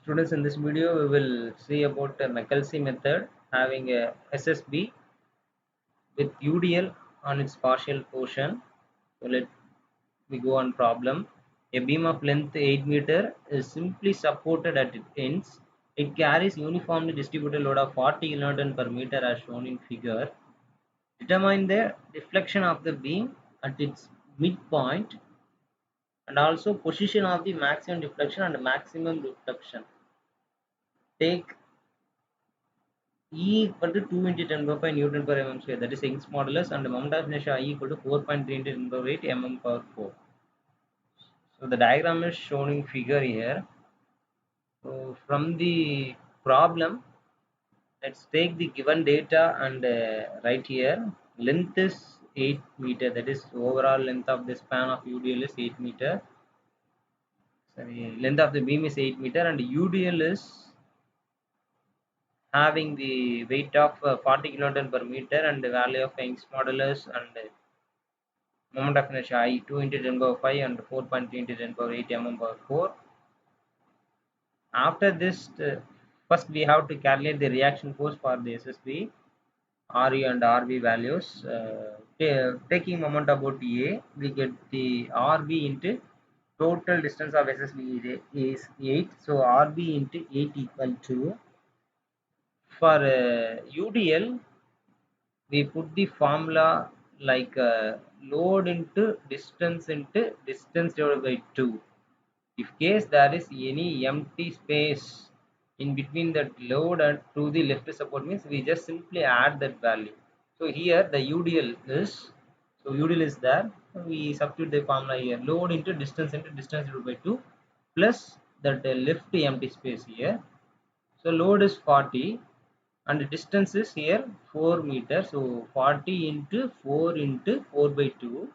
Students, in this video we will see about a McKelsey method having a SSB with UDL on its partial portion. So let we go on problem. A beam of length 8 meter is simply supported at its ends. It carries uniformly distributed load of 40 kN per meter as shown in figure. Determine the deflection of the beam at its midpoint and also position of the maximum deflection and maximum reflection. Take E equal to 2 into 10 power 5 Newton per mm square, that is Young's modulus, and the moment of inertia I equal to 4.3 into 10 power 8 mm power 4. So the diagram is shown in figure here. So from the problem, let's take the given data and write here. Length is 8 meter, that is overall length of the span of UDL is 8 meter. Sorry, length of the beam is 8 meter and UDL is having the weight of 40 kilonewton per meter and the value of Young's modulus and moment of inertia I 2 into 10 power 5 and 4.3 into 10 power 8 mm power 4. After this, first we have to calculate the reaction force for the SSB, RE and RV values. Taking moment about A, we get the RB into total distance of SSB is 8. So RB into 8 equal to, for UDL, we put the formula like load into distance divided by 2. If case there is any empty space in between that load and to the left support, means we just simply add that value. So here the UDL is, so UDL is there, we substitute the formula here, load into distance divided by 2 plus that left empty space here. So load is 40 and the distance is here 4 meters. So 40 into 4 into 4 by 2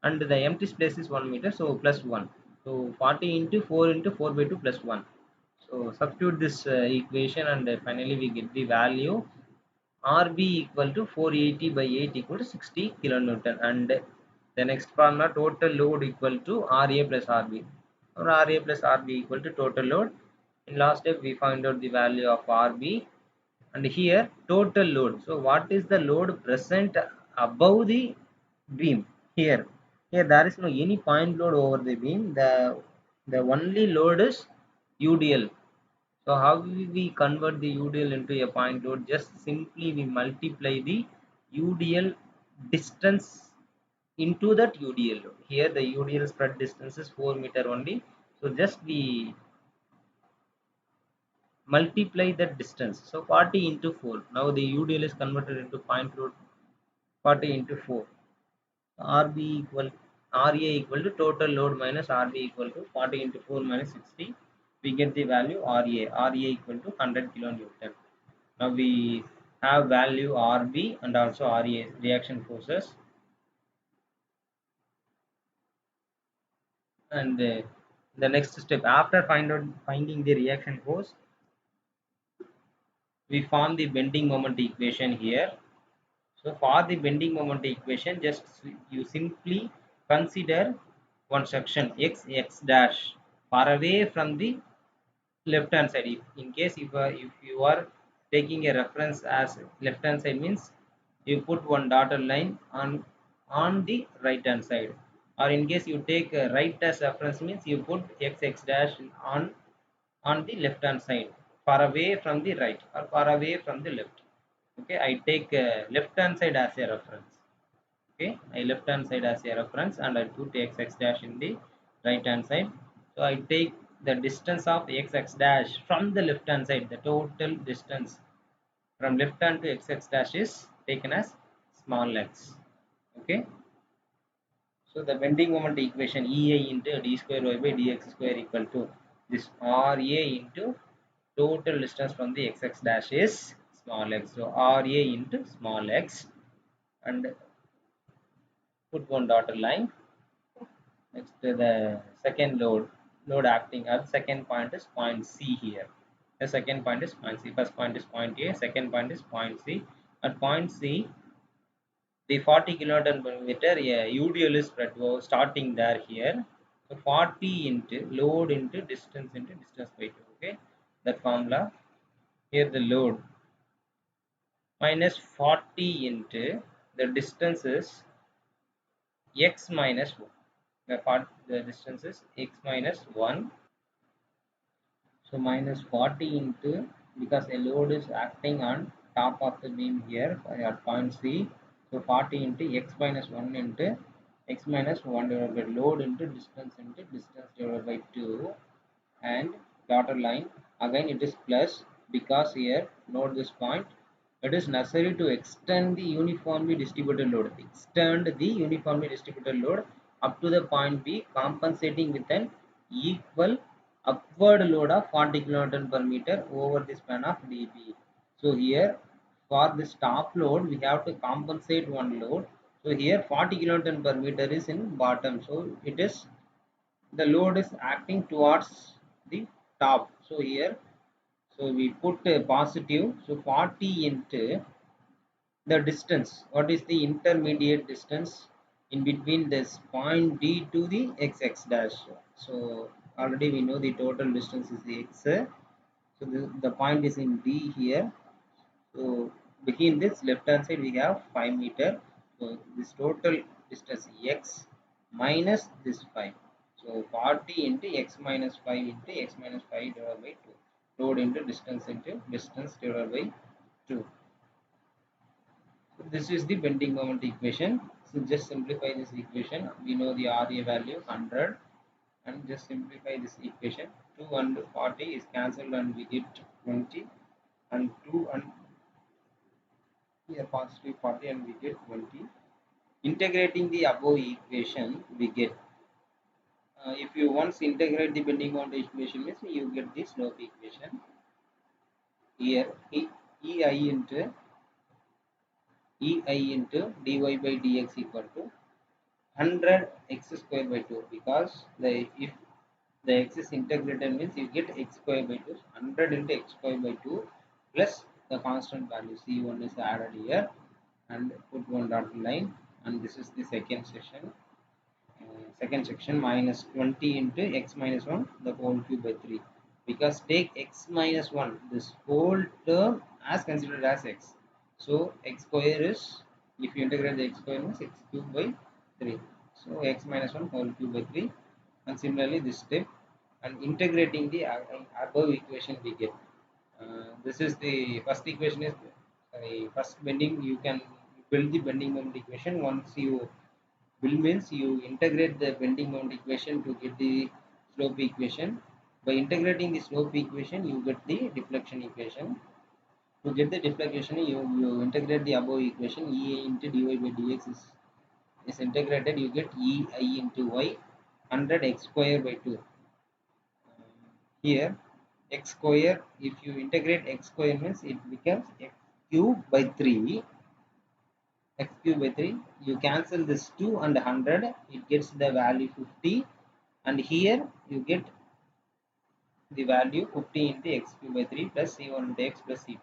and the empty space is 1 meter. So plus 1. So 40 into 4 into 4 by 2 plus 1. So substitute this equation and finally we get the value RB equal to 480 by 8 equal to 60 kilonewton, and the next formula total load equal to RA plus RB, or RA plus RB equal to total load. In last step we find out the value of RB and here total load. So what is the load present above the beam? Here there is no any point load over the beam. The only load is UDL. So how will we convert the UDL into a point load? Just simply we multiply the UDL distance into that UDL load. Here the UDL spread distance is 4 meter only. So just we multiply that distance. So 40 into 4. Now the UDL is converted into point load. 40 into 4. RB equal RA equal to total load minus RB equal to 40 into 4 minus 60. We get the value RA. RA equal to 100 kilonewton. Now we have value RB and also RA reaction forces, and the next step after finding the reaction force, we form the bending moment equation here. So for the bending moment equation, just you simply consider one section x dash far away from the left hand side. If in case if you are taking a reference as left hand side, means you put one dotted line on the right hand side, or in case you take right as reference, means you put x dash on the left hand side, far away from the right or far away from the left. Okay, I take left hand side as a reference. Okay, I left hand side as a reference and I put x dash in the right hand side. So I take the distance of x dash from the left hand side. The total distance from left hand to x dash is taken as small x. Okay, so the bending moment equation EA into d square y by dx square equal to this RA into total distance from the x dash is small x. So RA into small x, and put one dotted line. Next to the second load acting at second point is point C here. The second point is point C. First point is point A, second point is point C. At point C, the 40 kilonewton per meter, yeah, UDL is spread starting there here. So 40 into load into distance by 2. Okay. that formula. Here the load minus 40 into the distance is x minus 1. The distance is x minus 1. So minus 40 into, because a load is acting on top of the beam here at point C. So 40 into x minus 1 into x minus 1 divided by load into distance divided by 2, and dotted line again it is plus, because here note this point, it is necessary to extend the uniformly distributed load, up to the point B, compensating with an equal upward load of 40 kN per meter over the span of dB. So here for this top load we have to compensate one load. So here 40 kN per meter is in bottom, so it is, the load is acting towards the top. So here, so we put a positive, so 40 into the distance. What is the intermediate distance in between this point D to the xx dash? So already we know the total distance is the x. So the point is in D here. So between this left hand side we have 5 meter. So this total distance x minus this 5. So 40 into x minus 5 into x minus 5 divided by 2. Load into distance divided by 2. So this is the bending moment equation. So just simplify this equation. We know the RA value 100, and just simplify this equation. 2 and 40 is cancelled and we get 20, and 2 and here positive 40 and we get 20. Integrating the above equation we get, if you once integrate the bending moment equation means you get the slope equation. Here ei into dy by dx equal to 100 x square by 2, because the if the x is integrated means you get x square by 2. 100 into x square by 2 plus the constant value c1 is added here, and put one dotted line, and this is the second section minus 20 into x minus 1 the whole cube by 3, because take x minus 1, this whole term as considered as x. So x square is, if you integrate the x square means x cube by 3. So x minus 1 whole cube by 3, and similarly this step, and integrating the above equation we get, this is the first equation is, first bending, you can build the bending moment equation. Once you build means you integrate the bending moment equation to get the slope equation. By integrating the slope equation you get the deflection equation. To get the deflection you integrate the above equation. Ei into dy by dx is integrated, you get ei into y 100 x square by 2. Here x square, if you integrate x square means it becomes x cube by 3. X cube by 3, you cancel this 2 and 100, it gets the value 50, and here you get the value 50 into x cube by 3 plus c1 into x plus c2.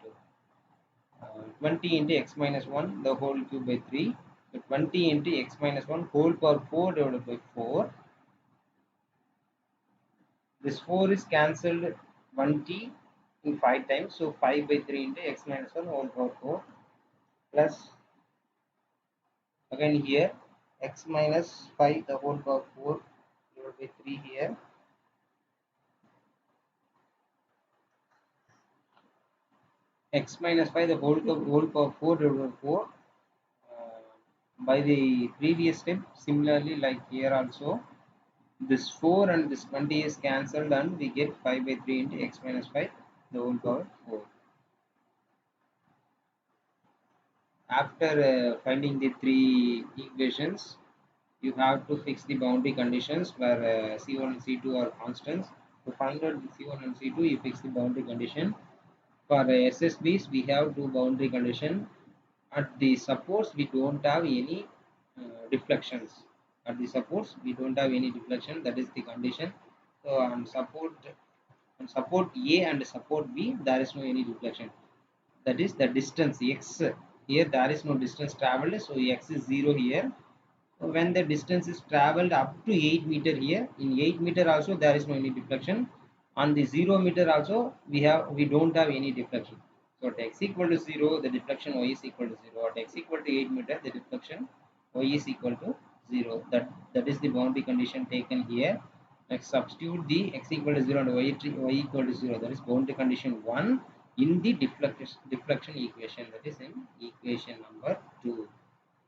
20 into x minus 1 the whole cube by 3. So 20 into x minus 1 whole power 4 divided by 4. This 4 is cancelled 20 in 5 times. So 5 by 3 into x minus 1 whole power 4 plus again here x minus 5 the whole power 4 divided by 3 here. X minus 5 the whole power 4 divided by 4. By the previous step, similarly like here also, this 4 and this 20 is cancelled and we get 5 by 3 into x minus 5 the whole power 4. After finding the three equations, you have to fix the boundary conditions where C1 and C2 are constants. To find out C1 and C2, you fix the boundary condition. For SSBs, we have two boundary condition. At the supports, we don't have any deflections. At the supports, we don't have any deflection. That is the condition. So on support A and support B, there is no any deflection. That is the distance x. Here there is no distance traveled, so x is 0 here. So when the distance is traveled up to 8 meter here, in 8 meter also there is no any deflection. On the 0 meter also we don't have any deflection. So at x equal to 0, the deflection y is equal to 0. At x equal to 8 meter, the deflection y is equal to 0. That is the boundary condition taken here. Let's substitute the x equal to 0 and y equal to 0, that is boundary condition 1, in the deflection equation, that is in equation number 2.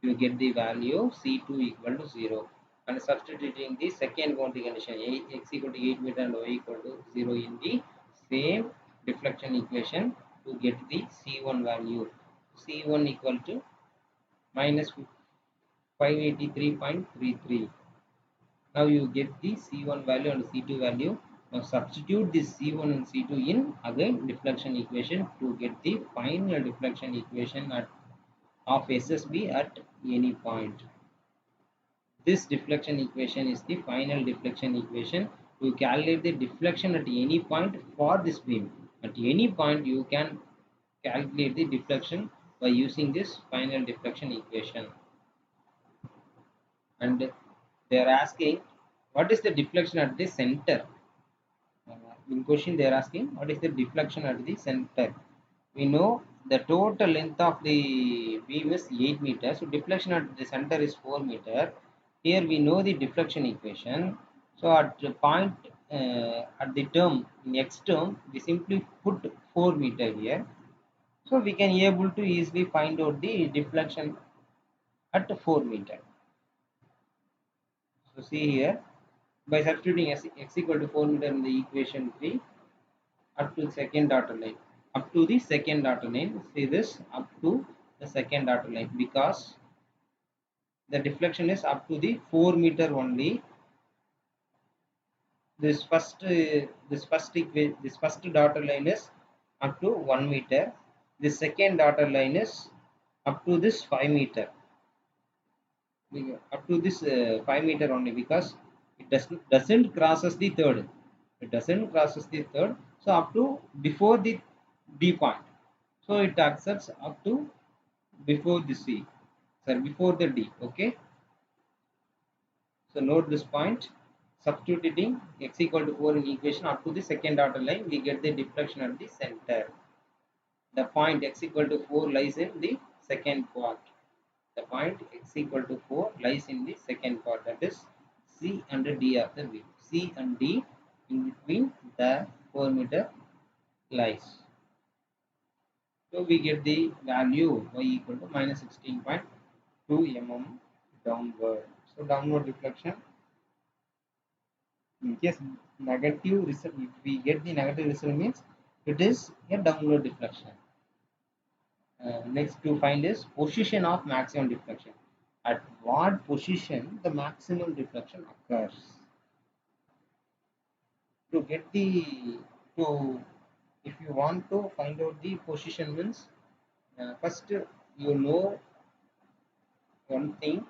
You get the value C2 equal to 0, and substituting the second boundary condition x equal to 8 meter and y equal to 0 in the same deflection equation to get the C1 value. C1 equal to minus 583.33. Now you get the C1 value and C2 value. Now substitute this C1 and C2 in again deflection equation to get the final deflection equation of SSB at any point. This deflection equation is the final deflection equation to calculate the deflection at any point for this beam. At any point you can calculate the deflection by using this final deflection equation. And they are asking what is the deflection at the center. In question they are asking what is the deflection at the center. We know the total length of the beam is 8 meters, so deflection at the center is 4 meter. Here we know the deflection equation. So at the point at the term in x term we simply put 4 meter here, so we can able to easily find out the deflection at 4 meter. So see here, by substituting x equal to 4 meter in the equation 3 up to the second dotted line, up to the second dotted line, see this up to the second dotted line, because the deflection is up to the 4 meter only. This first dotted line is up to 1 meter. The second dotted line is up to this 5 meter. Up to this 5 meter only, because it doesn't crosses the third. It doesn't crosses the third. So up to before the D point. So it accepts up to before the C. Sorry, before the D. Okay. So note this point. Substituting x equal to 4 in equation up to the second dotted line, we get the deflection at the center. The point x equal to 4 lies in the second part. The point x equal to 4 lies in the second part, that is C and D of the beam. C and D in between the 4 meter lies. So we get the value y equal to minus 16.2 mm downward. So downward deflection, in case negative result, if we get the negative result means it is a downward deflection. Next to find is position of maximum deflection. At what position the maximum deflection occurs? To get the if you want to find out the position means, first you know one thing.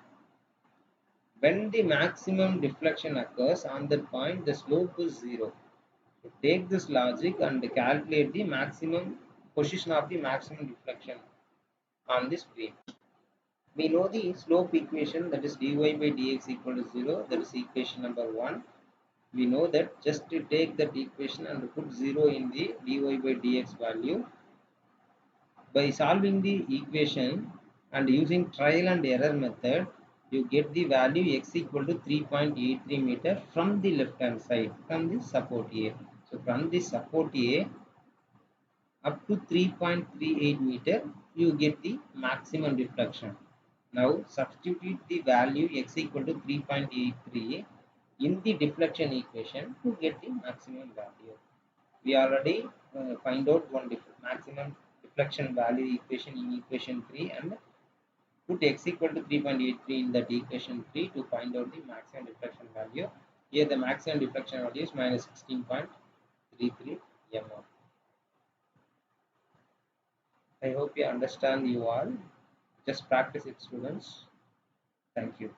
When the maximum deflection occurs on that point, the slope is 0. So take this logic and calculate the maximum position of the maximum deflection on this beam. We know the slope equation, that is dy by dx equal to 0, that is equation number 1. We know that just to take that equation and put 0 in the dy by dx value. By solving the equation and using trial and error method, you get the value x equal to 3.83 meter from the left hand side, from the support A. So from the support A up to 3.38 meter, you get the maximum deflection. Now substitute the value x equal to 3.83 in the deflection equation to get the maximum value. We already find out one maximum deflection value equation in equation 3 and put x equal to 3.83 in that equation 3 to find out the maximum deflection value. Here the maximum deflection value is minus 16.33 mm. I hope you understand you all. Just practice it, students. Thank you.